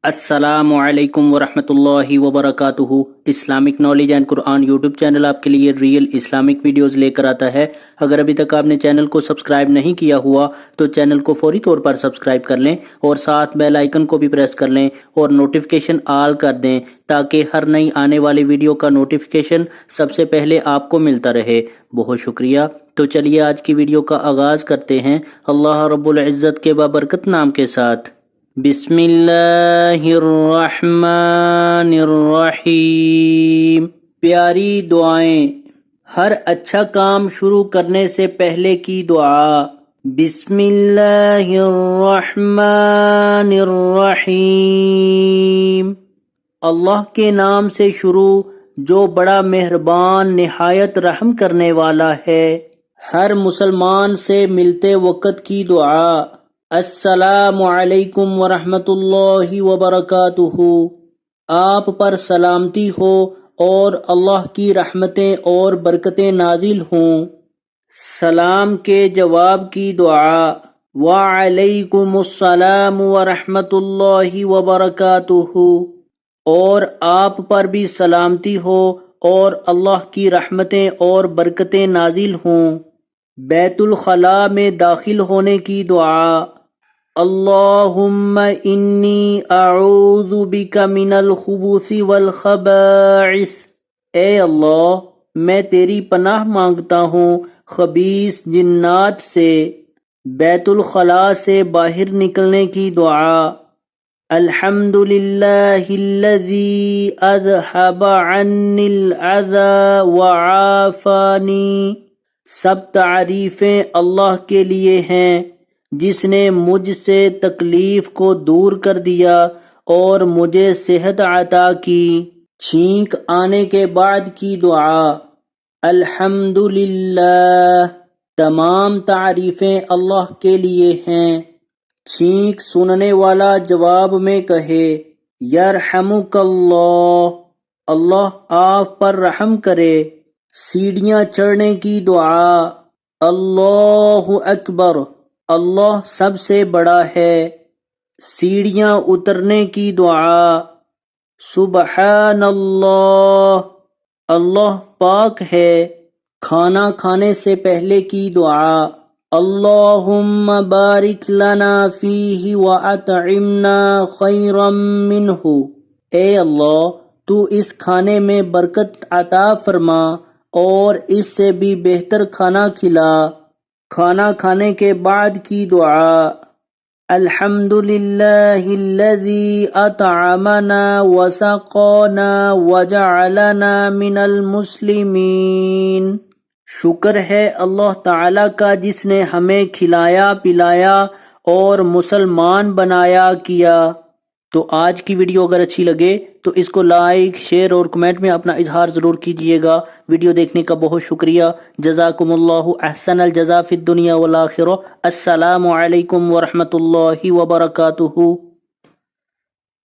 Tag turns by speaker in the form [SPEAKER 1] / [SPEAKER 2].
[SPEAKER 1] السلام علیکم ورحمۃ اللہ وبرکاتہ۔ Islamic knowledge and Quran YouTube channel آپ کے لیے ریئل اسلامک ویڈیوز لے کر آتا ہے۔ اگر ابھی تک آپ نے چینل کو سبسکرائب نہیں کیا ہوا تو چینل کو فوری طور پر سبسکرائب کر لیں اور ساتھ بیل آئیکن کو بھی پریس کر لیں اور نوٹیفیکیشن آل کر دیں تاکہ ہر نئی آنے والی ویڈیو کا نوٹیفیکیشن سب سے پہلے آپ کو ملتا رہے۔ بہت شکریہ۔ تو چلیے آج کی ویڈیو کا آغاز کرتے ہیں اللہ رب العزت کے بابرکت نام کے ساتھ۔ بسم اللہ الرحمن الرحیم۔ پیاری دعائیں۔ ہر اچھا کام شروع کرنے سے پہلے کی دعا۔ بسم اللہ الرحمن الرحیم۔ اللہ کے نام سے شروع جو بڑا مہربان نہایت رحم کرنے والا ہے۔ ہر مسلمان سے ملتے وقت کی دعا۔ السلام علیکم ورحمۃ اللہ وبرکاتہ۔ آپ پر سلامتی ہو اور اللہ کی رحمتیں اور برکتیں نازل ہوں۔ سلام کے جواب کی دعا۔ وعلیکم السلام ورحمۃ اللہ وبرکاتہ۔ اور آپ پر بھی سلامتی ہو اور اللہ کی رحمتیں اور برکتیں نازل ہوں۔ بیت الخلاء میں داخل ہونے کی دعا۔ اللہم انی اعوذ بک من الخبث والخبائث۔ اے اللہ میں تیری پناہ مانگتا ہوں خبیث جنات سے۔ بیت الخلاء سے باہر نکلنے کی دعا۔ الحمد للہ الذی اذھب عنی العذی وعافانی۔ سب تعریفیں اللہ کے لیے ہیں جس نے مجھ سے تکلیف کو دور کر دیا اور مجھے صحت عطا کی۔ چھینک آنے کے بعد کی دعا۔ الحمدللہ۔ تمام تعریفیں اللہ کے لیے ہیں۔ چھینک سننے والا جواب میں کہے یرحمک اللہ۔ اللہ آپ پر رحم کرے۔ سیڑھیاں چڑھنے کی دعا۔ اللہ اکبر۔ اللہ سب سے بڑا ہے۔ سیڑھیاں اترنے کی دعا۔ سبحان اللہ۔ اللہ پاک ہے۔ کھانا کھانے سے پہلے کی دعا۔ اللہم بارک لنا فیہ واطعمنا خیرا منہ۔ اے اللہ تو اس کھانے میں برکت عطا فرما اور اس سے بھی بہتر کھانا کھلا۔ کھانا کھانے کے بعد کی دعا۔ الحمد للہ الذی اطعمنا وسقانا وجعلنا من المسلمین۔ شکر ہے اللہ تعالیٰ کا جس نے ہمیں کھلایا پلایا اور مسلمان بنایا کیا۔ تو آج کی ویڈیو اگر اچھی لگے تو اس کو لائک شیئر اور کمنٹ میں اپنا اظہار ضرور کیجئے گا۔ ویڈیو دیکھنے کا بہت شکریہ۔ جزاکم اللہ احسن الجزا فی الدنیا والآخرہ۔ السلام علیکم ورحمۃ اللہ وبرکاتہ۔